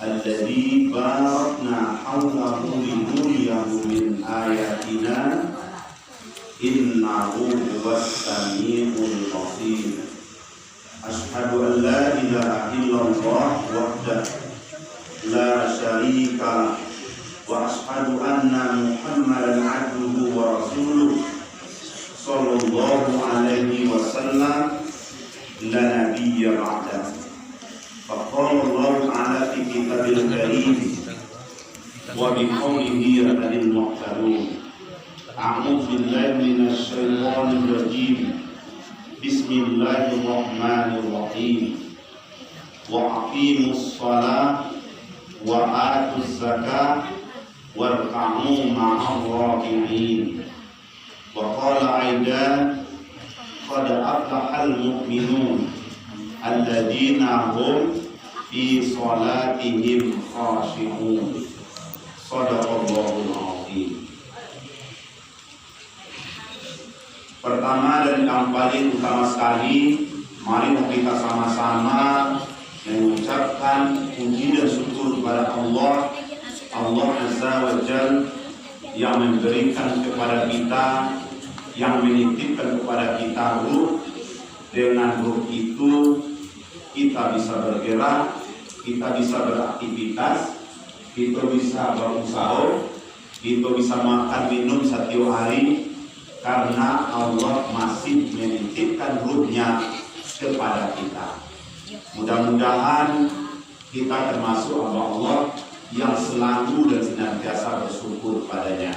alladzi barakna hawlahu linuriyahu min ayatina innahu huwas samiul basir. Asyhadu an la ilaha illallah wahdahu la syarika lah wa asyhadu anna Muhammadan abduhu wa rasuluh sallallahu alaihi wasallam la nabiyya ba'dahu. Faqala Allah ta'ala fi kitabil karim wa bi qawlihi al muhtarun. A'udzu billahi minasy syaithanir rajim. Bismillahirrahmanirrahim. Wa aqimus shalah wa atuz zakah warka'u ma'ar raki'in. Wa qala aidan qad aflahal mu'minun alladzina hum fi shalatihim khashi'un. Shadaqallahul azim. Pertama dan yang paling utama sekali, mari kita sama-sama mengucapkan puji dan syukur kepada Allah Azza wa Jalla yang memberikan kepada kita, yang menitipkan kepada kita ruh. Dengan ruh itu kita bisa bergerak, kita bisa beraktivitas, kita bisa berusaha, kita bisa makan minum setiap hari, karena Allah masih menitipkan ruhnya kepada kita. Mudah-mudahan kita termasuk Allah yang selalu dan senantiasa bersyukur padanya.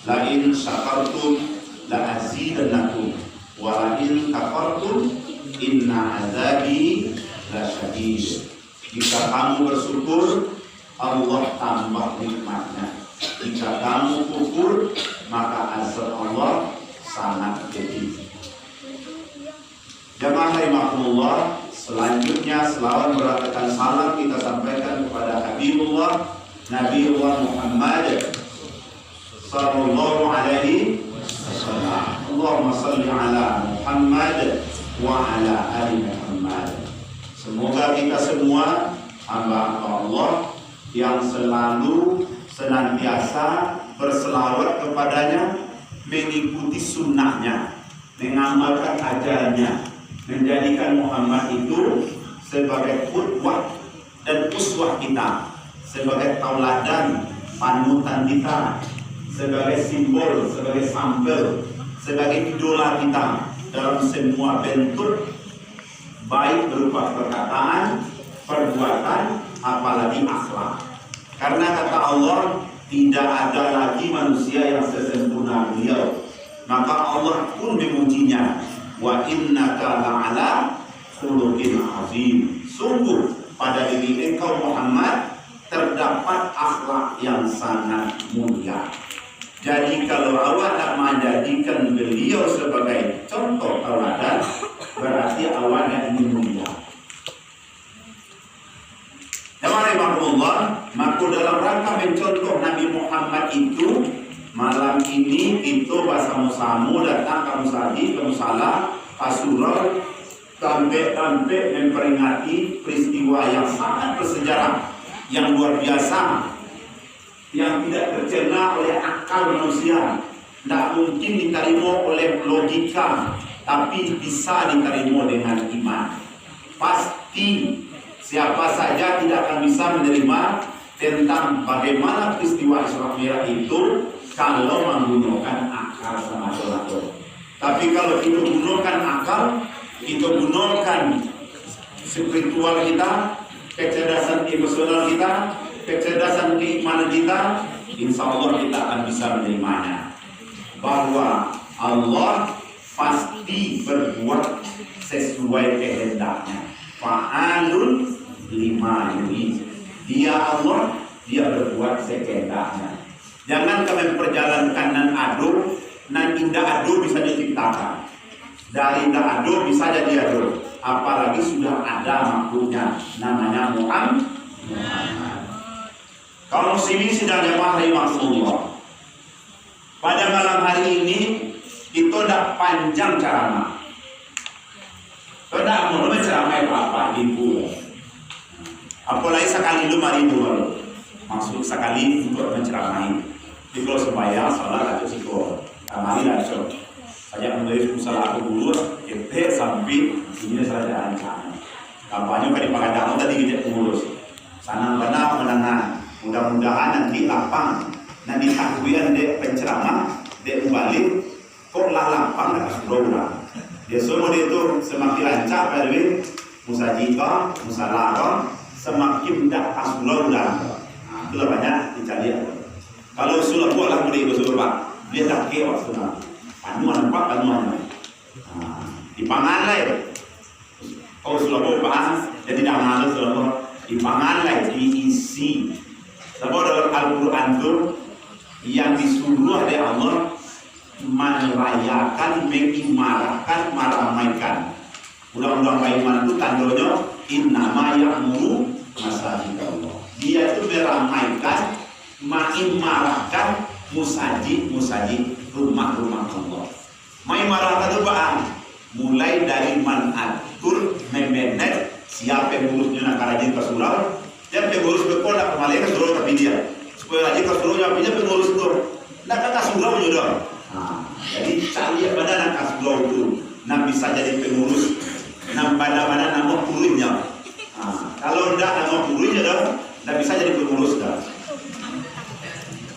La in syakartum la azidannakum wa la in kafartum inna azabi lasyadid. Jika kamu bersyukur, Allah tambah nikmatnya. Jika kamu kufur, maka azab Allah sangat pedih. Jamaah rahimakumullah, selanjutnya selawat beratakan salam kita sampaikan kepada Habibullah Nabiullah Muhammad sallallahu alaihi wasallam. Allahumma salli ala Muhammad wa ala ali Muhammad. Semoga kita semua hamba Allah yang selalu senantiasa berselawat kepadanya, mengikuti sunnahnya, mengamalkan ajarannya, menjadikan Muhammad itu sebagai qudwah dan uswah kita, sebagai tauladan panutan kita, sebagai simbol, sebagai sampel, sebagai idola kita dalam semua bentuk, baik berupa perkataan, perbuatan, apalagi akhlak. Karena kata Allah, tidak ada lagi manusia yang sesempurna beliau. Maka Allah pun memujinya. Wa innaka la'ala khuluqin azim. Sungguh pada diri engkau Muhammad terdapat akhlak yang sangat mulia. Jadi kalau awak nak menjadikan beliau sebagai contoh tauladan, berarti awak nak ingin mulia. Alhamdulillah, maka dalam rangka mencontoh Nabi Muhammad itu, malam ini kita bersama-sama datang kamu sadi, kamu salah, pasurau, sampai memperingati peristiwa yang sangat bersejarah, yang luar biasa, yang tidak tercerna oleh akal manusia, tidak mungkin diterima oleh logika, tapi bisa diterima dengan iman. Pasti siapa saja tidak akan bisa menerima tentang bagaimana peristiwa Isra Mi'raj itu kalau menggunakan akal semata-mata. Tapi kalau kita gunakan akal, kita gunakan spiritual kita, kecerdasan emosional kita, kecerdasan keimanan kita, insya Allah kita akan bisa menerimanya. Bahwa Allah pasti berbuat sesuai kehendaknya. Fa'alun lima yurid. Dia Allah, dia berbuat sekehendaknya. Jangan kalian perjalankan nan ado, nan indah ado bisa diciptakan. Dari indah ado bisa jadi ado. Apalagi sudah ada makhluknya, namanya Muhammad. Kaum muslimin sedang jamaah rahimakumullah. Pada malam hari ini kita tidak panjang ceramah. Tidak mau ceramah apa-apa ibu. Apalagi sekali 5.000 baru. Maksud sekali untuk menceramai. Jadi kalau sembahyang salat atau siko, amali langsung. Saya menulis usaha aku dulu, sampai ini saja ancam. Kampanye kan dipakai tadi kita urus. Sanang benar menengah. Mudah-mudahan nanti lapang, nanti takwian de penceramah, de balik, kok lapang dah sudah. Dia semua itu semakin lancar pada musajika, musalara, semakin dah aslo udah. Itulah banyak dicari. Kalau sudah buat lah mudah itu sudah, dia tak kewas sudah. Panuan apa panuan? Dipangan lah. Kalau sudah buat jadi dah malu sudah dipangan lah, diisi. Sebab dalam Al-Quran itu yang disuruh oleh Allah merayakan, mengimarahkan, meramaikan. Undang-undang baiman itu tandanya innama ya'muru masajidallah. Dia itu meramaikan, mengimarahkan musajid rumah-rumah Allah. Mengimarahkan itu bang, mulai dari menatur, memanage siapa yang ngurusnya nak rajin ke surau, dan pengurus berkodak kembali ke surau tapi dia supaya rajin ke surau yang punya pengurus itu nak ke surau juga. Jadi cari pada nak surau itu, nak bisa jadi pengurus, nak pada nama purunya. Kalau tidak nama purunya dah, nak bisa jadi pengurus dah.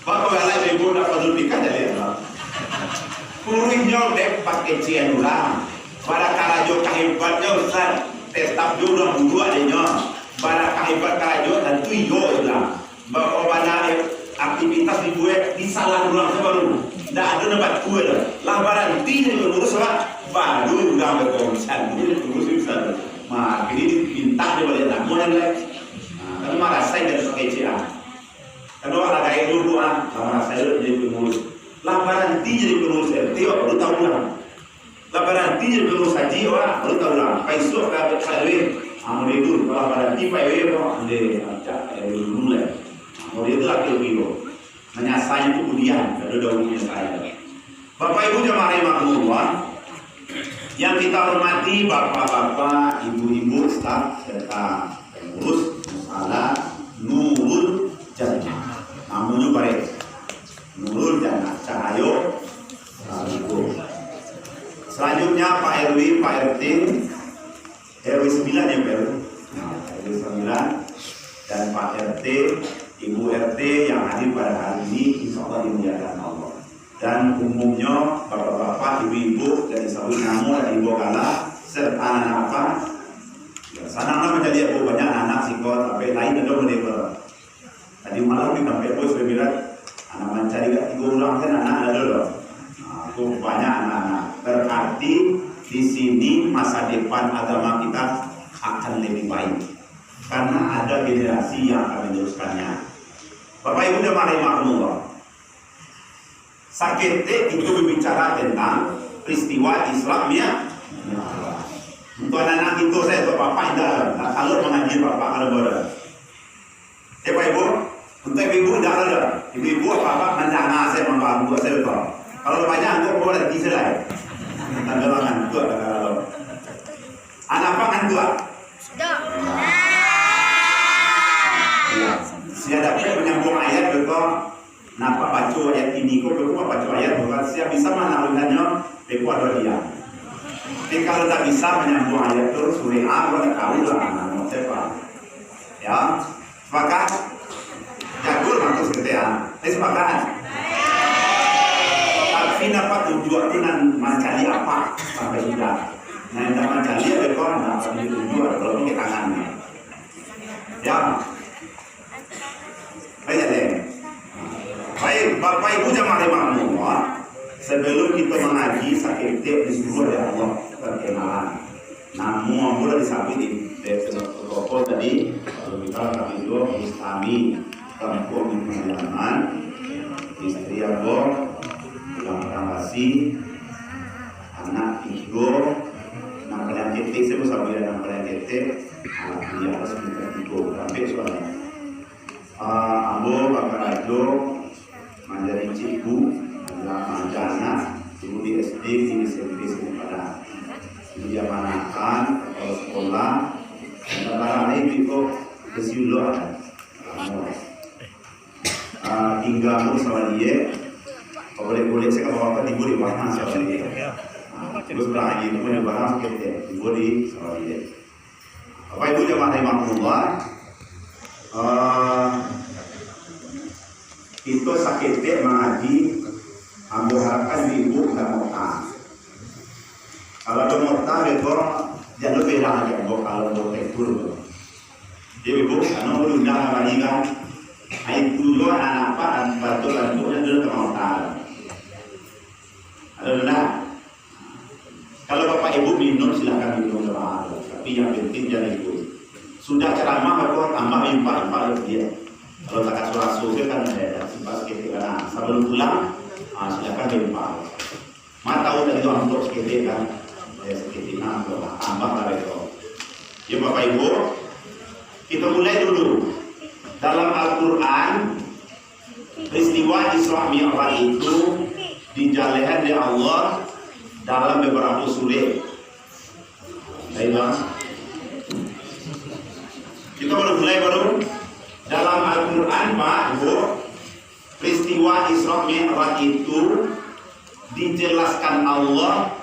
Bapak yang ibu nak perlu pikir jadi apa? Purunya dek pakai cian ulang, pada karajo kahibatnya Ustaz. Tetap juga bulu adanya pada kahibat karajo dan tuyo lah bahwa pada aktivitas dibuat di salah ulang sebaru tidak ada tempat kue lah barang tidak mengurus lah baru udah berkonsen ini mengurus bisa ini pintar dia boleh nak modal lagi tapi marah saya dari kecil kalau ada gaya dulu marah saya jadi pengurus lah barang tidak jadi pengurus tiap baru tahu lah laparan tinggi belum saji orang baru tahu lah paisuk ke kalwe amor itu laparan tinggi paisuk ande acak dulu lah amor itu lagi lebih menyasanya itu kemudian ada daunnya saya. Bapak Ibu jemaah rahimahumullah yang kita hormati, bapak-bapak, ibu-ibu, staf serta pengurus musalah Nurul Jannah. Namanya baik Nurul Jannah Cahayo Ibu. Selanjutnya Pak RW, Pak RT, RW 9 ya Pak RW, RW 9 dan Pak RT, Ibu RT yang hadir pada hari ini, insya Allah dimuliakan Allah. Dan umumnya bapak-bapak, ibu-ibu dari Sawi Namo dan Ibu Kala serta anak-anak apa? Ya, sanang menjadi aku banyak anak sikot, tapi lain ada mereka. Tadi malam di kampung itu saya bilang anak mencari kat 3 orang kan anak ada loh. Aku banyak anak-anak. Berarti di sini masa depan agama kita akan lebih baik karena ada generasi yang akan meneruskannya. Bapak Ibu jemaah rahimahumullah, sakit itu berbicara tentang peristiwa Islam ya. Untuk anak-anak itu saya untuk bapak tidak kalau mengaji bapak kalau boleh. Bapak Ibu, untuk ibu tidak ada. Ibu apa mendengar saya membantu saya betul. Kalau banyak enggak boleh diselai. Tanda tangan itu ada kalau. Anak apa kan dua? Sudah. Ya. Saya dapat menyambung ayat betul. Napa baca ayat ini? Kok betul baca ayat bukan? Saya bisa menafsirkannya. Betul ada dia. Tapi kalau tak bisa menyambung ayat itu surah A, boleh tahu lah anak siapa. Ya, sepakat? Jagur mantu sekian. Sepakat? Tapi dapat tujuan itu mencari apa sampai sudah. Nah, yang mencari betul dapat tujuan kalau kita tangannya. Ya. Baik deh. Baik, Bapak Ibu jemaah rahimahumullah. Sebelum kita mengaji sakit disuruh oleh Allah perkenalan. Namun mulai disabit di protokol tadi kalau kita kami itu Islami kampung pengalaman istri aku yang kasih anak ibu namanya ketik saya bisa bilang namanya ketik anak dia harus minta ibu sampai soalnya ambo bakal ajo menjadi cikgu Manjana, dulu di SD, di SMP, pada dia manakan kalau sekolah, dan barang lain itu Kesiulo tinggal mu sama dia. Boleh saya kalau apa timbul di bahas sama dia. Terus berlagi itu punya bahas kita timbul di sama dia. Bapak Ibu jemaah rahimahullah, itu sakitnya mengaji, ambil harapkan ibu nggak mau tahan. Kalau ada mau tahan itu jangan lebih lagi kalau mau tektur. Jadi ibu, karena mau undang apa nih kan? Air tujuan anak apa batu yang dulu mau tahan. Ada benar. Kalau bapak ibu minum silakan minum doa, tapi yang penting jangan ikut. Sudah ceramah baru tambah impah dia. Kalau tak surat surat kan ada simpan sedikit kan. Sebelum pulang silakan impah. Mak tahu dari itu untuk sedikit kan, sedikit tambah dari itu. Ya bapak ibu, kita mulai dulu. Dalam Al-Quran peristiwa Isra Mi'raj itu dijalihkan oleh Allah dalam beberapa surat. Baiklah. Kita mulai dalam Al-Quran Pak Ibu, peristiwa Isra Mi'raj itu dijelaskan Allah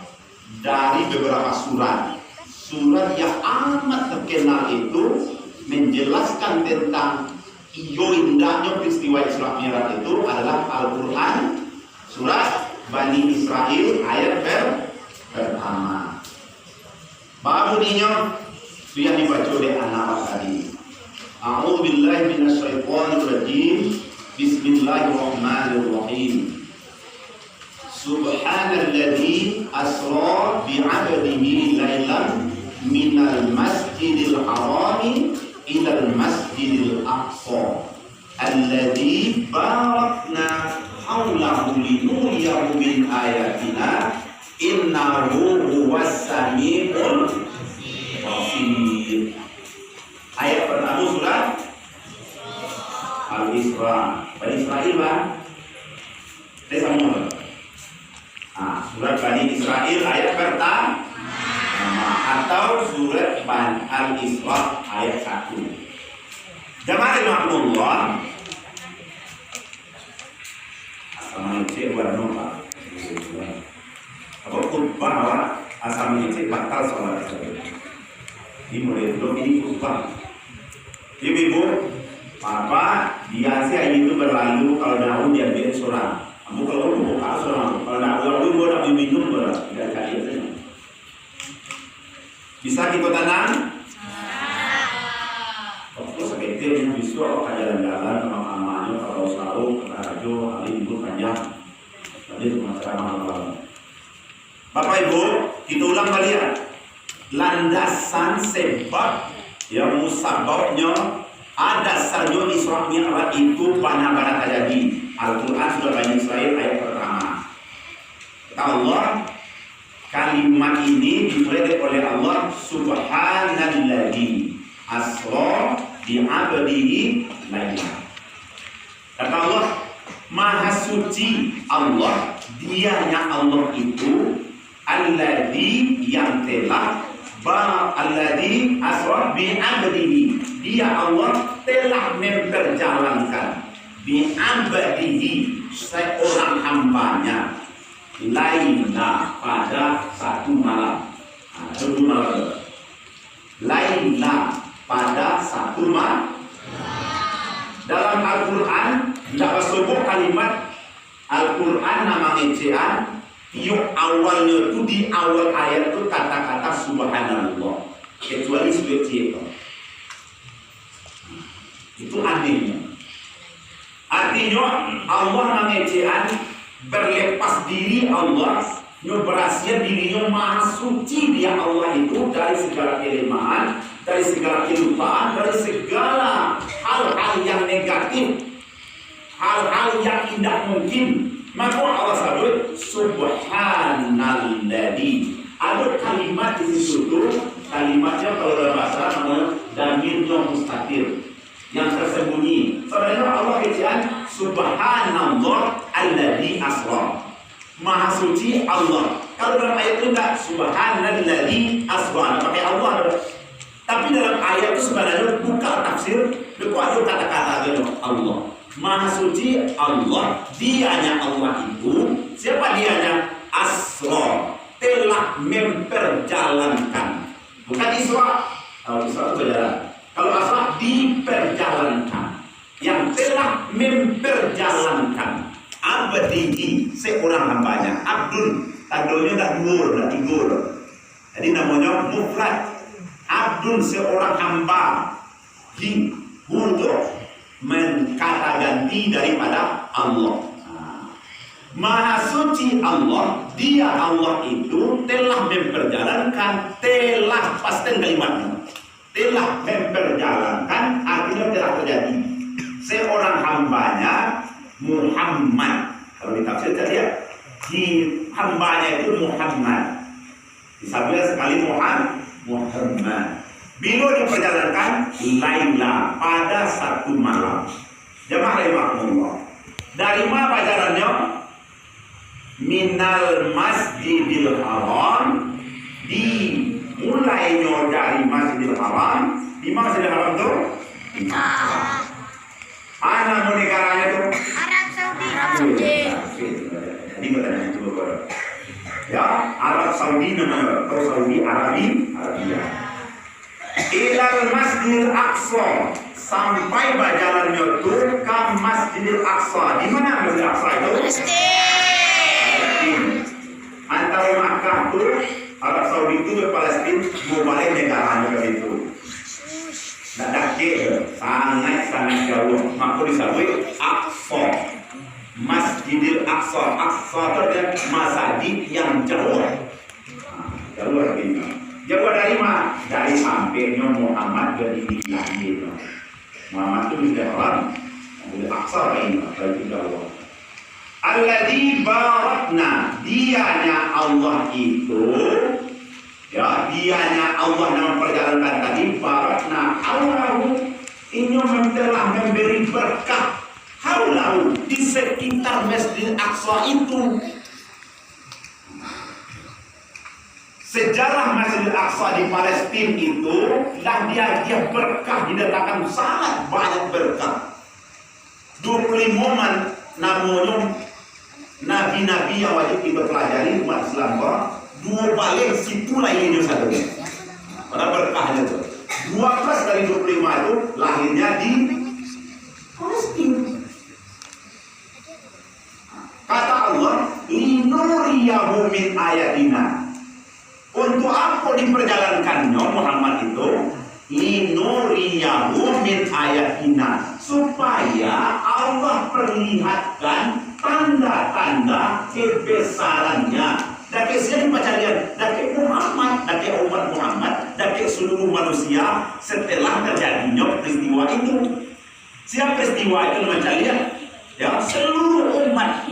dari beberapa surat. Surat yang amat terkenal itu menjelaskan tentang indahnya peristiwa Isra Mi'raj itu adalah Al-Quran surat Bani Israel ayat pertama. Bapak bunyinya itu yang dibaca oleh anak tadi. A'udzu billahi minasyaitonir rajim. Bismillahirrahmanirrahim. Subhanalladzi asra bi'abdihi lailan minal masjidil harami ilal masjidil aqsa alladzi barakna haulahu linuriyahu min ayatina innahu huwas samiul basir. Ayat pertama surat Al-Isra. Bani Israel Bang. Saya sambung. Surat Bani Israel ayat pertama atau surat Al-Isra ayat 1. Jemaah rahimahullah. Assalamualaikum warahmatullahi wabarakatuh. Apa khutbah awak asal mengecek batal sholat. Ini mulai dulu ini khutbah. Ibu, apa biasa itu berlalu kalau daun diambil seorang. Kamu kalau buka seorang, kalau daun itu nak minum berat, tidak kali itu. Bisa kita tanam? Terus seperti itu kalau jalan-jalan sama-samanya kalau selalu rajo hari libur panjang. Tadi itu masalah. Bapak Ibu, kita ulang kalian. Landasan sebab yang musababnya ada dasarnya Isra Mi'raj itu banyak-banyak terjadi. Al-Quran sudah Bani Israel ayat pertama. Kata Allah, kalimat ini dimulai oleh Allah Subhanalladzi asra bi'abdihi lailan. Kata Allah, Maha suci Allah, dianya Allah itu alladzi yang telah alladzi asra bi'abdihi, dia Allah telah memperjalankan bi'abdihi seorang hambanya laila pada satu malam. Laila pada satu malam. Dalam Al-Quran tidak sebuah kalimat Al-Quran nama ngecean tiuk awalnya itu di awal ayat itu kata-kata subhanallah kecuali sudah itu anehnya. Artinya Allah mengecean berlepas diri Allah, berhasil dirinya maha suci dia Allah itu dari segala kelemahan, dari segala kelupaan, dari segala hal-hal yang negatif, hal-hal yang tidak mungkin. Maka Allah sebut subhanalladzi. Ada kalimat di situ, kalimatnya kalau dalam bahasa namanya dhamirnya mustatir, yang tersembunyi. Sebenarnya Allah kecian subhanallah alladzi asra. Maha suci Allah. Kalau dalam ayat itu enggak subhanalladzi asra, pakai Allah. Tapi dalam ayat itu sebenarnya bukan tafsir ada kata-kata itu Allah. Maha suci Allah, dianya Allah itu, siapa dianya? Asra, telah memperjalankan. Bukan Isra. Kalau Isra itu berjalan. Kalau Asra diperjalankan. Yang telah memperjalankan. Abdihi, seorang hambanya. Abdun, tandanya tak dur, tak tigur. Jadi namanya mufrad. Abdun, seorang hamba. Untuk kata ganti daripada Allah. Maha suci Allah, dia Allah itu telah memperjalankan, telah pasti kalimatnya, telah memperjalankan artinya telah terjadi. Seorang hambanya Muhammad, kalau ditafsir tadi ya, di hambanya itu Muhammad, disabda sekali Muhammad. Bila diperjalankan Laila pada satu malam. Jemaah rahimahullah. Dari mana perjalanannya? Minal Masjidil Haram, dimulainya dari Masjidil Haram. Di mana Masjidil Haram itu? Mana mau negaranya itu? Arab Saudi. Jadi bertanya itu ya, Arab Saudi namanya, atau Saudi Arabia. Ilal Masjidil Aqsa, sampai berjalannya itu ke Masjidil Aqsa. Di mana Masjidil Aqsa itu? Palestin. Antara Makkah itu, Arab Saudi itu ke Palestin, mau balik negaranya ke situ. Tidak dakik, sangat jauh. Maka disebut Aqsa, Masjidil Aqsa. Aqsa itu adalah masjid yang jauh. Jauh lagi. Jauh dari mana? Dari sampingnya Muhammad ke di langit. Muhammad itu bisa orang yang Aqsa ini, itu jauh. Alladzi barakna, dianya Allah itu, ya, dianya Allah yang memperjalankan tadi, barakna haulahu, ini telah memberi berkah haulahu di sekitar Masjid Aqsa itu. Sejarah Masjid Aqsa di Palestina itu lah dia berkah, didatangkan sangat banyak berkah. 25 namanya nabi-nabi yang wajib kita pelajari umat Islam, dua balik situ lahirnya satu. Pada berkahnya itu 12 dari 25 itu lahirnya di Palestina. Kata Allah, linuriyahu min ayatina. Untuk apa diperjalankannya Muhammad itu? Linuriyahu min ayatina, supaya Allah perlihatkan tanda-tanda kebesarannya. Dari sini pacarian, dari Muhammad, dari umat Muhammad, dari seluruh manusia setelah terjadinya peristiwa itu. Siapa peristiwa itu mencarian? Ya, seluruh umat.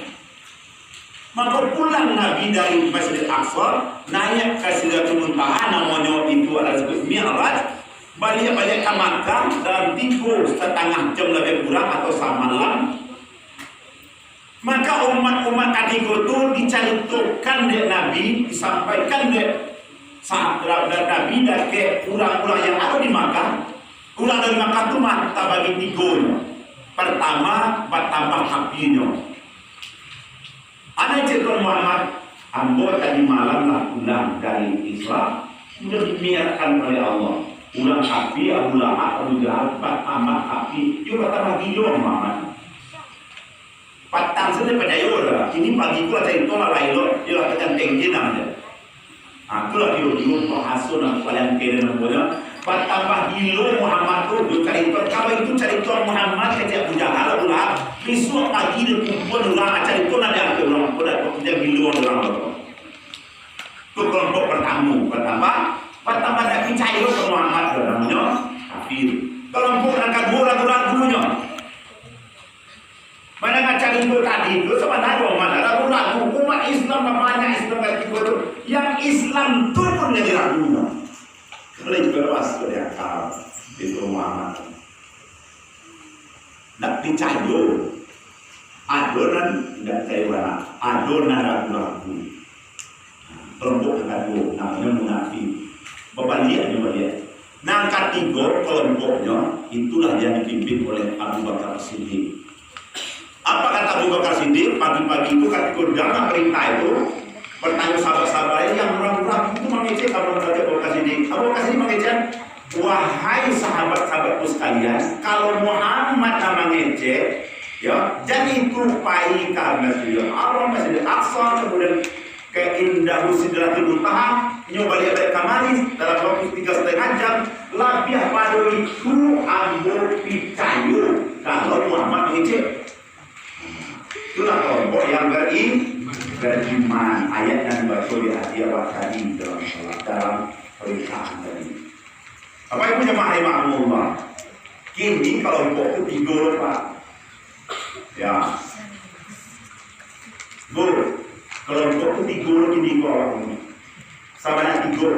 Maka pulang Nabi dari Masjid Aqsa, naik ke Sidratul Muntaha, namanya itu adalah disebut Mi'raj, balik ke Makkah dalam 3,5 jam lebih kurang atau semalam. Maka umat-umat tadi itu diceritakan oleh Nabi, disampaikan oleh sahabat Nabi dari orang-orang yang ada di Makkah. Orang dari Makkah itu mata bagi 3. Pertama, bertambah hapinya. Ada cerita Muhammad, hamba tadi malam lah pulang dari Islam, sudah dimiarkan oleh Allah. Ulang api, Abu Lahab, Abu Jahal, amat api, juga tambah gila Muhammad. Patang saja percaya lah. Ini pagi ku ada itu lah lain dia katakan tinggi namanya. Aku lah dia bahasa dan kalian kira namanya. Patambah gila Muhammad tu cari itu. Kalau itu cari itu Muhammad kerja Abu Jahal, Abu Lahab. Besok pagi dia kumpul orang cari itu nanti ada orang pada dia gila orang itu. Itu kelompok pertama tak percaya ke Muhammad namanya kafir. Kelompok yang kedua ragu-ragunya. Mana cari itu tadi itu sebenarnya ragu-ragu umat Islam namanya Islam tadi itu. Yang Islam itu pun jadi ragunya. Boleh juga lepas dari akal itu Muhammad. Tak percaya. Adonan tidak percaya. Adonan ragu-ragu. Kelompok yang kedua namanya munafik. Bapak lihat. Nah, ketiga kelompoknya itulah yang dipimpin oleh Abu Bakar Siddiq. Apa kata Abu Bakar Siddiq? Pagi-pagi itu ketika dalam perintah itu bertanya sahabat-sahabatnya yang orang-orang itu mengejek Abu Bakar Siddiq. Abu Bakar Siddiq mengejek, wahai sahabat-sahabatku sekalian, kalau Muhammad mengejek, ya, jadi tupai ke Masjidil Haram, Masjidil Aqsa, kemudian ke Indah Sidratul Muntaha, nyoba balik kamari dalam waktu 3,5 jam, lebih pada itu ambil picayu kalau Muhammad mengejek. Itulah kelompok yang beriman. Ayat yang dibaca di hadiah tadi dalam perintahan tadi. Apa itu jemaah imamullah? Kini kelompok itu tiga, Pak. Ya, kelompok itu tiga kini kok. Sebanyak tiga.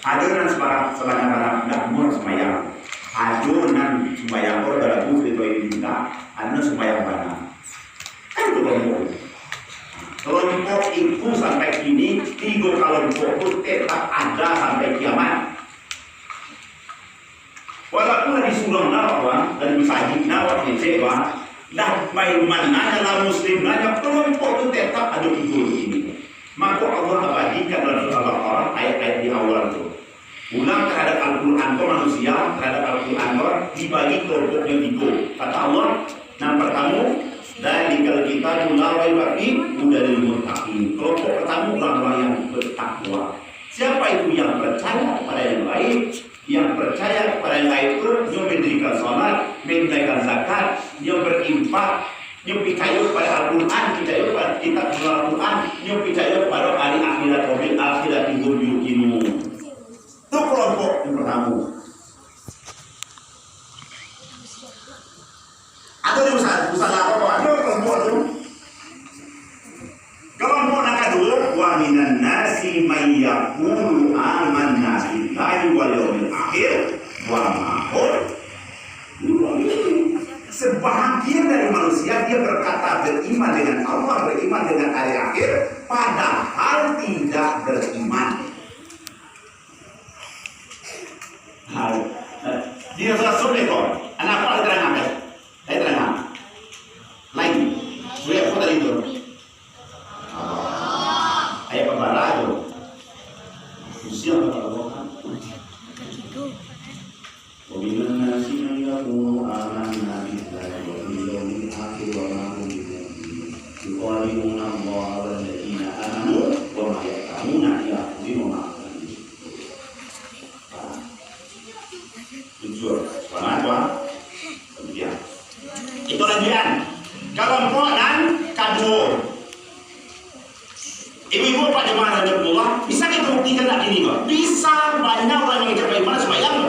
Ada yang sebanyak tidak mau semayang. Ada yang semayang kalau dalam bukti itu juga. Ada yang semayang mana? Kan itu kelompok. Kelompok itu sampai kini tiga kelompok itu tetap ada sampai kiamat. Walaupun di surah Nawah dan Masjid Nawah kecewa, dan bagaimana dalam Muslim banyak kelompok itu tetap ada tiga ini. Maka Allah abadikan dalam surah Al-Baqarah ayat-ayat di awal itu. Ulang terhadap Al-Quran ke manusia, terhadap Al-Quran dibagi kelompoknya tiga. Kata Allah, yang pertama, dari kalau kita mulai bagi dari muttaqin. Kelompok pertama orang-orang yang bertakwa. Siapa itu yang percaya kepada yang baik? Yang percaya kepada yang baik itu yang mendirikan sholat, menunaikan zakat, yang berinfak, yang percaya kepada Al-Quran, percaya kepada kitab Al-Quran, yang percaya kepada hari akhirat, wabil akhirat hum yuqinun. Itu kelompok yang pertama. Atau di usaha apa? Ada kelompok itu. Kelompok yang kedua, wa minan nasi may yaqulu amanna billahi wal yawmil akhir wa ma hum. Sebahagian dari manusia dia berkata beriman dengan Allah, beriman dengan hari akhir, padahal tidak beriman. Dia Rasul itu, anak apa terangkan? Saya terangkan. Lain, gue apa tadi itu? Ayat pembara itu. Usia berapa? Wabilan nasi mengaku amanna billahi wal yawmil akhir wa ma hum bimu'minin. Yuqatiluna Allah wal ladina amanu wa ma yaqamuna yaqulu ma tujuh. Apa? Kemudian itu lanjutan. Kelompok dan kedua. Ibu-ibu Pak Jemaah Rahimahullah, bisa kita buktikan tak ini Pak? Bisa banyak orang yang mencapai iman sembahyang.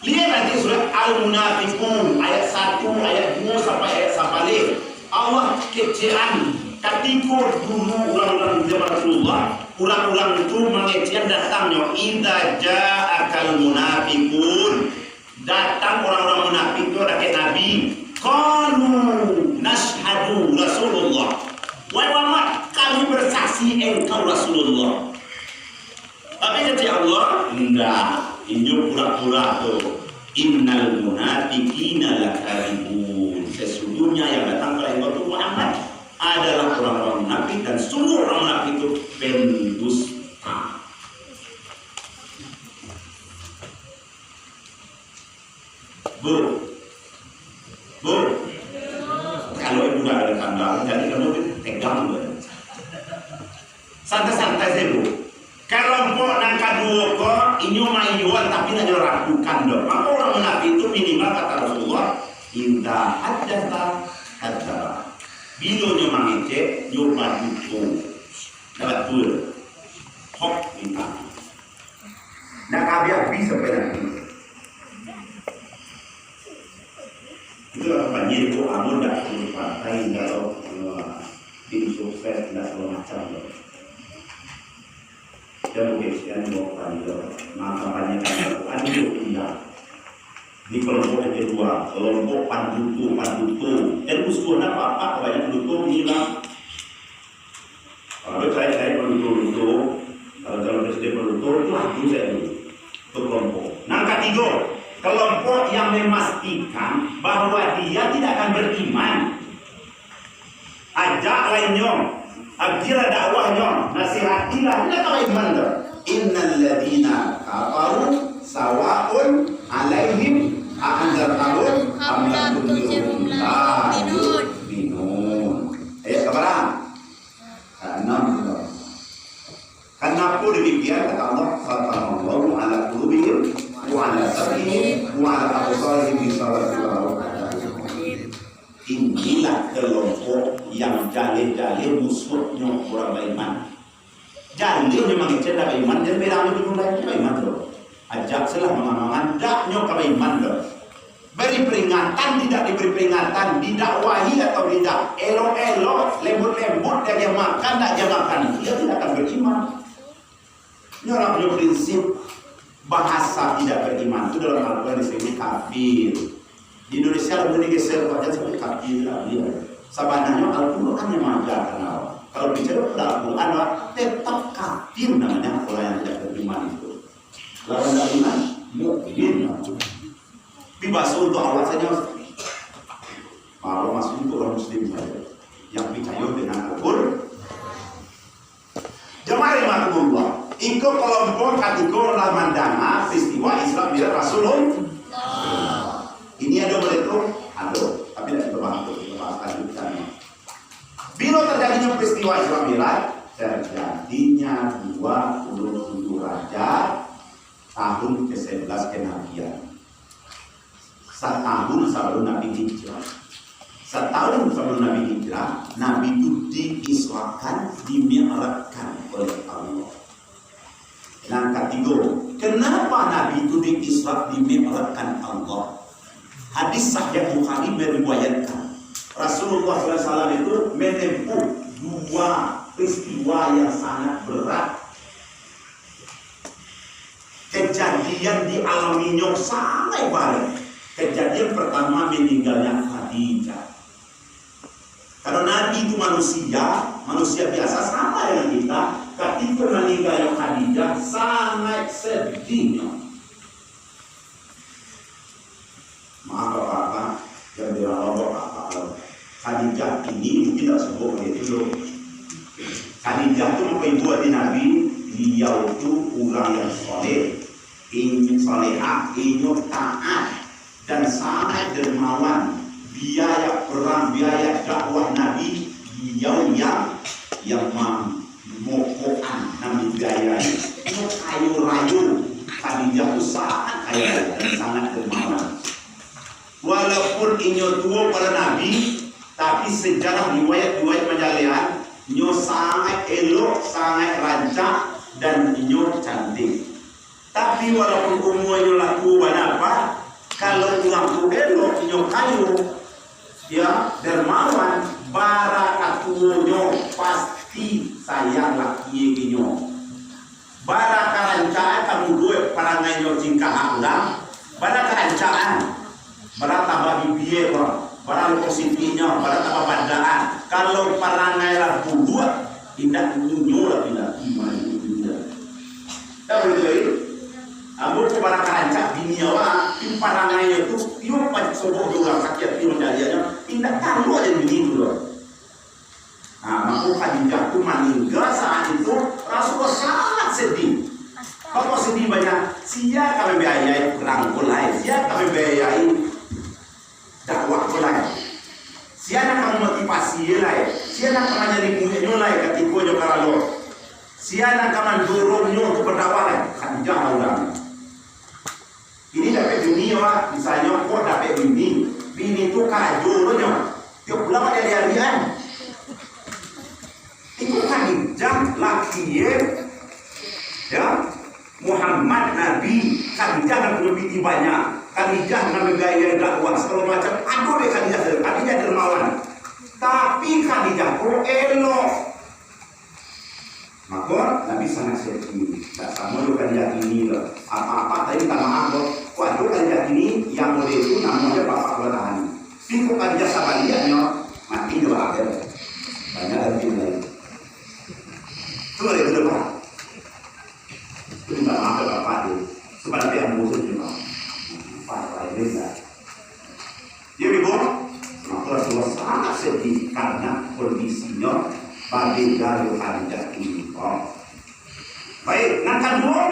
Lihat nanti surat Al-Munafiqun ayat 1, ayat 2 sampai ayat 1. Allah kecean ketika dulu orang-orang zaman Rasulullah, orang-orang itu mengecean datangnya idza ja'akal munafiqun. Datang orang-orang munafik itu dekat Nabi. Qalu nashhadu Rasulullah. Wahai Muhammad, kami bersaksi engkau Rasulullah. Tapi kata Allah, enggak. Injil pura-pura tuh. Innal munafiqina lakadzibun. Sesungguhnya yang datang kepada Nabi Muhammad adalah orang-orang munafik dan semua orang munafik itu pendusta. Bu, kalau ibu nggak ada tanggal, jadi kamu tegang bu. Santai-santai saja bu. Kelompok yang kedua kok ini mayuan tapi tidak ragukan dong. Maka orang munafik itu minimal kata Rasulullah, inta haddatha kadzdzaba. Bila nyo mangece, nyo baduku. Dapat pul. Hok minta. Nak kabeh bisa sampai itu banjir itu amun dah turun pantai kalau tim sukses dan segala macam loh. Dan Kristian mau panggil kampanye kan itu tidak di kelompok yang kedua, kelompok pandutu dan usulnya apa kebanyakan pendukung hilang. Kalau saya pendukung betul itu saya dulu. Itu kelompok. Nah ketiga, kelompok yang memastikan bahwa dia tidak akan beriman. Ajak lainnya, akhirnya dakwahnya, nasihatilah, tidak tahu iman dah. Innal ladina kafaru sawa'un alaihim a'anzartahum am lam tunzirhum la yu'minun. Ayat keberapa? 6. Kenapa demikian? Kata Allah, khatamallahu ala qulubihim wa ala sam'ihim wa ala absarihim gisawatun. Inilah kelompok yang jalil-jalil musuhnya orang beriman. Jalil memang cerita beriman, dan berang itu mulai beriman loh. Ajak selah mengamangan, daknya ke beriman loh. Beri peringatan, tidak diberi peringatan, didakwahi atau tidak, elok-elok, lembut-lembut, dia makan, tak dia makan, dia tidak akan beriman. Ini orang punya prinsip bahasa tidak beriman itu dalam Al-Quran disebut kafir. Di Indonesia lebih digeser wajah seperti kafir dia. Sebenarnya Al-Quran yang mengajarkan awal. Kalau bicara pada Al-Quran tetap kafir namanya orang yang tidak beriman itu. Lawan tidak beriman, mukmin. Bebas untuk awal saja. Kalau masuk untuk orang Muslim saja yang percaya dengan Al-Quran. Jemaah rahmatullah. Iko kelompok kategori mandana peristiwa Islam bila Rasulullah. Ini ada mereka, ada, tapi tidak terbahas lanjutkannya. Bila terjadinya peristiwa Islam bila terjadinya 27 Rajab tahun ke-11 kenabian. Setahun sebelum Nabi Hijrah. Setahun sebelum Nabi Hijrah, Nabi itu diislamkan, dimi'rajkan oleh Allah. Yang ketiga, kenapa Nabi itu diislam, dimi'rajkan Allah? Hadis Sahih Bukhari meriwayatkan Rasulullah SAW itu menempuh 2 peristiwa yang sangat berat. Kejadian dialaminya sangat berat. Kejadian pertama meninggalnya Khadijah. Karena Nabi itu manusia biasa sama dengan kita. Ketika meninggalnya Khadijah sangat sedihnya. Maaf Bapak, yang dirawat Bapak. Khadijah ini tidak sebut itu. Khadijah itu apa ibu hati Nabi? Dia itu orang yang soleh, ingin solehah, ingin taat, dan sangat dermawan. Biaya perang, biaya dakwah Nabi, dia yang memokokan Nabi biayai. Itu kayu rayu. Khadijah itu sangat kaya dan sangat dermawan. Walaupun inyo tua pada Nabi, tapi sejarah riwayat-riwayat majalian, inyo sangat elok, sangat rancak, dan inyo cantik. Tapi walaupun umurnya laku berapa, kalau ulang elok, inyo kayu, ya dermawan, barakatunya pasti sayang laki inyo. Barakarancan kamu dua parangai inyo cingkah ulang, barakarancan. Barang tambah bibiye orang, barang positifnya, barang tambah bandaan. Kalau parangai lah buat, tidak nyunyul lah tidak iman itu tidak. Tahu itu? Abu tu barang kerancak dunia wah, tim parangai itu, dia pasti sobo juga sakit tim jadinya, tidak tahu aja begitu loh. Nah, maka Khadijah itu meninggal saat itu, Rasulullah sangat sedih. Kalau sedih banyak, sia kami biayai rangkul lain, sia kami biayai dakwah lain. Siapa kamu motivasi lain? Siapa kamu jadi muridnya lain ketika jo kalau. Siapa kamu dorongnya untuk berdakwah lain? Khadijah orang. Ini dapat dunia, misalnya kok dapat bini itu kajolnya. Dia pulang ada harian. Itu Khadijah laki ya. Muhammad Nabi, Khadijah nak lebih banyak. Khadijah dengan gaya dakwah segala macam. Aduh deh Khadijah dermawan. Tapi Khadijah pun elok. Maka Nabi sangat sedih. Tak sama lu Khadijah ini loh. Apa-apa tadi tak maaf loh. Waduh Khadijah ini yang boleh itu namanya Bapak Bertahan. Singkuk Khadijah sama dia mati juga ada. Banyak lagi lain. Itu boleh berdebat. beda hajat ini. Baik, nah kedua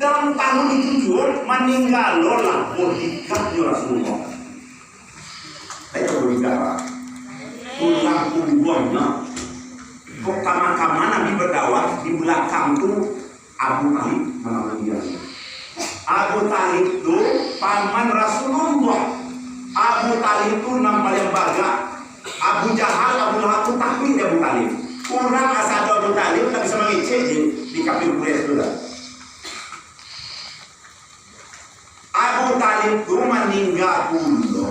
dalam tahun itu juga meninggal lah bodyguardnya Rasulullah. Saya bodyguard, pulang kubuangnya. Kok kamar-kamar Nabi berdakwah di belakang tuh Abu Talib nama dia. Abu Talib itu paman Rasulullah. Abu Talib itu nama yang baga. Abu Jahal, Abu Lahab itu takut Abu Talib. Kurang asal Abu Talib tak bisa mengecek di kafir Quraisy itu dah. Abu Talib itu meninggal dulu.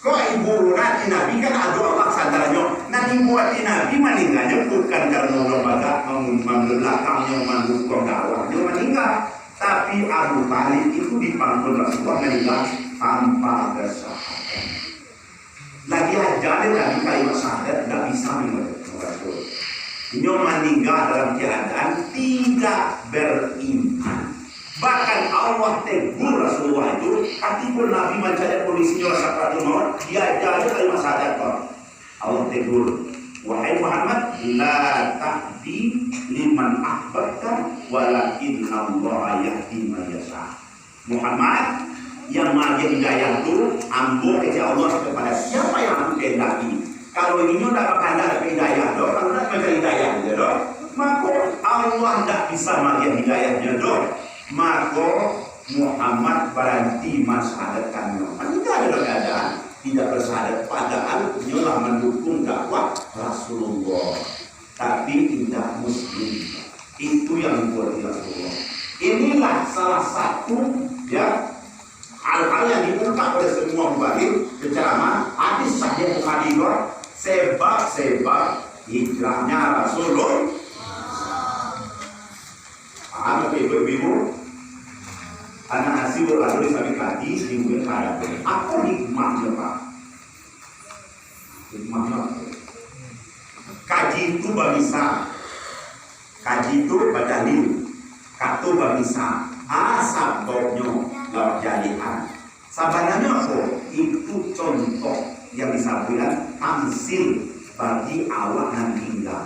Kok ibu nanti Nabi kan ada Allah sadarnya. Nanti buat Nabi meninggalnya bukan karena lembaga membelakangnya mendukung dakwahnya meninggal. Tapi Abu Talib itu dipanggil Rasulullah meninggal tanpa kesalahan. Lagi aja dari kalimat syahadat tidak bisa mengenal Rasul. Ini meninggal dalam keadaan tidak beriman. Bahkan Allah tegur Rasulullah itu, ketika Nabi mencari polisinya sakaratul maut, dia ajar kalimat syahadat. Allah tegur, wahai Muhammad, la tahdi liman ahbabta, walakin Allah yahdi man yasha. Muhammad, yang maha hidayah itu ambo kepada Allah kepada siapa yang aku kehendaki. Kalau ini tidak akan ada hidayah, kalau tidak ada hidayah, maka Allah tidak bisa maha hidayahnya. Maka Muhammad berhenti mensyahadatkannya. Tidak ada keadaan tidak bersyahadat, padahal nyolah mendukung dakwah Rasulullah, tapi tidak muslim. Itu yang dibuat Rasulullah. Inilah salah satu ya hal-hal yang diungkap oleh semua mubalik penceramah hadis Sahih Bukhari sebab hijrahnya Rasulullah. Anak ibu-ibu, anak hasil lalu disabit hadis di mungkin ada. Apa hikmahnya Pak? Hikmahnya kaji itu bisa, kaji itu badalil, katu bisa, asaboknya lewat jalihan. Sabananya apa? Itu contoh yang disampaikan tamsil bagi awak yang tinggal.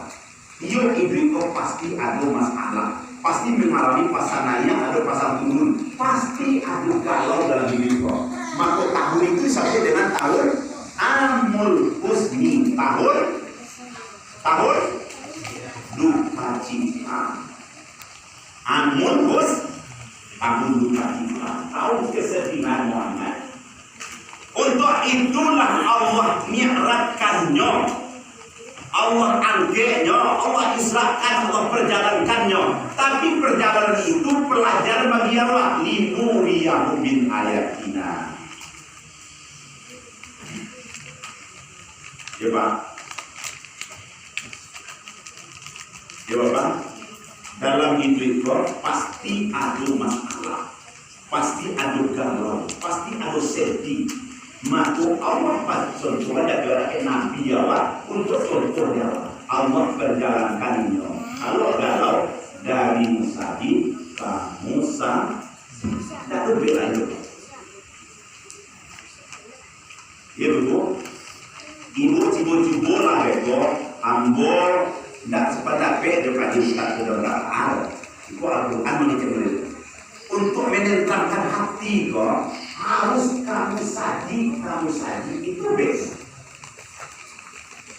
Iyo ibu pasti ada masalah, pasti mengalami pasangannya ada pasang turun, pasti ada galau dalam hidup kau. Maka tahun itu sampai dengan tahun Amul Husni, tahun duka cita. Amul Husni, tahun duka cita, tahun kesedihan Muhammad. Untuk itulah Allah mi'ratkannya, Allah anggenya, Allah israkan, Allah perjalankannya. Tapi perjalanan itu pelajaran bagi Allah. Linuriyahu min ayatina. Ya Pak. Ya Bapak. Dalam hidup itu pasti ada masalah, pasti ada galau, pasti ada sedih. Maka Allah contoh ada orang Nabi Allah untuk contohnya Allah berjalankannya. Allah galau dari Musadi ke Musa, tidak berbeda itu. Ya betul. Ibu lah itu, ambo tidak sepadan beda pada Ustaz saudara. Itu Al-Quran mengajarkan untuk menenangkan hati kok. Harus kamu saji itu best.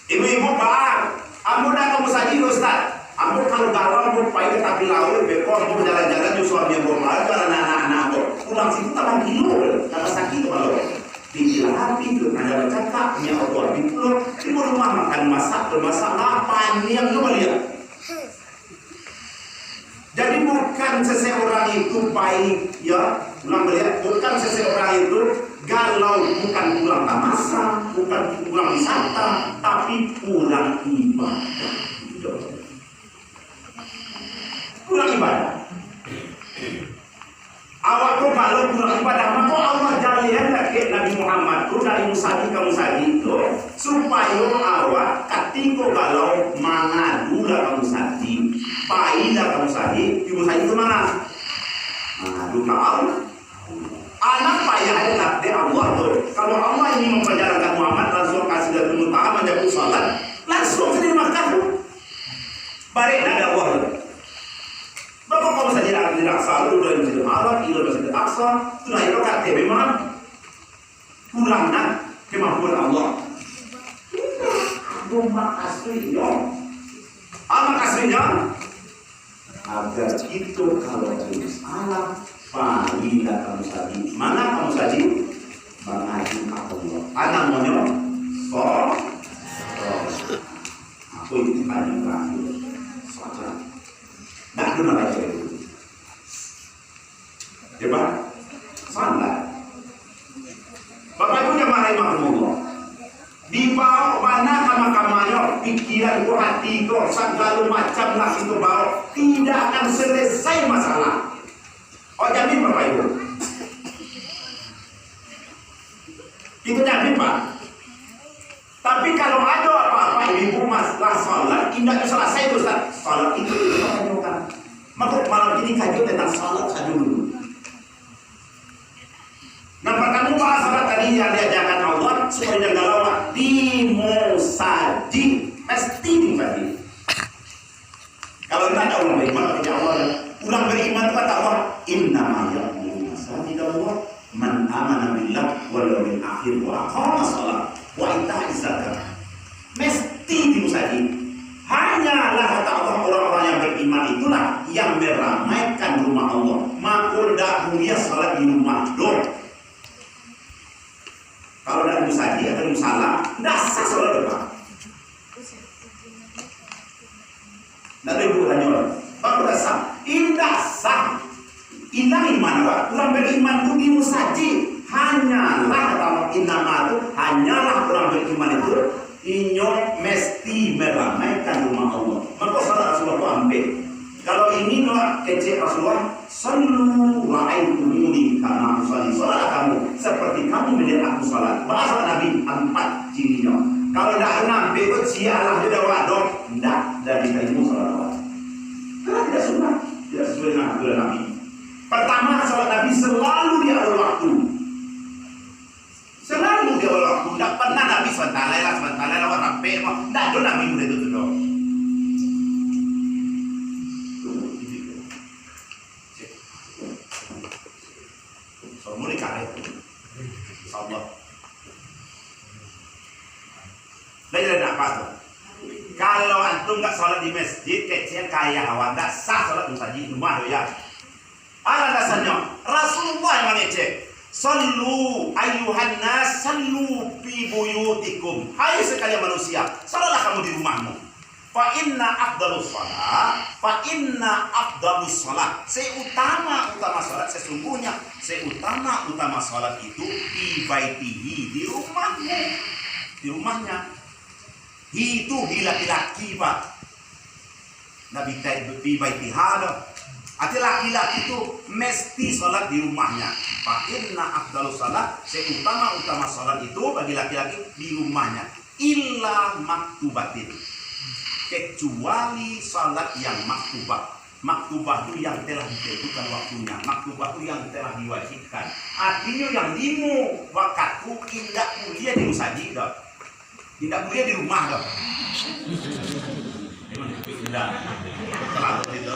Ibu-ibu Pak, kamu dah kamu saji Ustaz. Kamu kalau galau mau payah tapi laut, bekor mau jalan-jalan justru suami mau malu karena anak-anak kok. Pulang situ tambah kilo, tambah sakit kalau. Tinggal hati itu ada bercakap, punya auto itu loh. Di rumah makan masak, bermasak apa yang coba lihat. Jadi bukan seseorang itu baik, ya, ulang melihat, bukan seseorang itu galau, bukan pulang tamasa, bukan pulang wisata, tapi pulang ibadah. Pulang ibadah. Awak tuh kalau pulang ibadah, maka Allah jalian lagi Nabi Muhammad tuh dari Musadi ke Musadi itu supaya awak ketika galau mengadu lah kamu Musadi. Pailah kamu saji, ibu saji itu mana? Mengadu ke Allah. Anak payah adalah dari Allah tuh. Kalau Allah ini memperjalankan Muhammad langsung kasih dari Muhammad menjadi salat, langsung sendiri makan. Balik ada Allah. Bapak kalau saja tidak salah udah Masjidil Haram, itu Masjidil Aqsa, itu nah itu kata memang kurangnya kemampuan Allah. Rumah aslinya, anak aslinya agar itu kalau itu salah, paling kamu saji. Mana kamu saji? Mengaji Allah. Anak maunya aku itu kan yang terakhir. Saja. Nak kena baca itu. Coba, salah. Bapak Ibu yang marahi makhluk. Di bawah mana kamar-kamarnya, pikiran ku, hati ku, segala macam lah itu bawah, tidak akan selesai masalah. Oh jamin Bapak Ibu. Itu jamin Pak. Tapi kalau ada apa-apa ibu masalah salat, tidak selesai itu Ustaz. Salat itu bukan. Maka malam ini kaji tentang salat saja dulu. Nampak kamu bahas salat tadi yang diajarkan Allah supaya jangan lama di musaji, mesti dimusaji. Kalau tidak ada orang beriman, tidak Allah. Orang beriman itu kata Allah, innama ya'muru masajid Allah man amana billah wal yawmil akhir wa aqama shalah wa ita'iz zakat. Mesti dimusaji. Hanyalah kata Allah orang-orang yang beriman itulah yang meramaikan rumah Allah. Maka tidak mulia salat di rumah dong. Kalau tidak musaji atau musalah, tidak sah salat depan. Tidak ada ibu hanya orang. Bapak tidak sah. Indah sah. Indah iman Pak. Orang beriman itu dimusaji. Hanyalah kata Allah innama itu hanyalah orang beriman itu inyo mesti meramaikan rumah Allah. Maka salat Rasulullah ambil. Kalau ini doa kecil Rasulullah, sallu ra'aitumuni kama usalli. Salat kamu seperti kamu melihat aku salat. Bahasa Nabi 4 cirinya. Kalau tidak nampak itu sialah dia doa dong. Tidak dari ilmu salat. Karena tidak sunnah, tidak sesuai dengan aturan Nabi. Pertama salat Nabi selalu di awal waktu. Selalu di awal waktu. Tidak pernah Nabi sebentar lewat rampai. Tidak ada Nabi muda itu dong. Mulai karet, Allah. Lain apa tuh? Kalau antum nggak sholat di masjid, kecil kaya hawa nggak sah sholat musajid rumah ya. Apa dasarnya? Rasulullah yang mengecek. Sallu ayuhan nas sallu fi buyutikum. Hai sekalian manusia, salatlah kamu di rumahmu. Fa inna afdalus salat. Seutama salat sesungguhnya seutama salat itu di baitihi, di rumahmu, di rumahnya. Itu di laki-laki Pak. Nabi di baitihada. Arti laki-laki itu mesti salat di rumahnya. Fa inna afdalus salat, seutama salat itu bagi laki-laki di rumahnya. Illa maktubatin. Kecuali salat yang maktubah. Maktubah itu yang telah ditentukan waktunya. Maktubah itu yang telah diwajibkan. Artinya yang limu waktu tidak mulia di musajid dah. Tidak mulia di rumah dah. Tidak terlalu itu.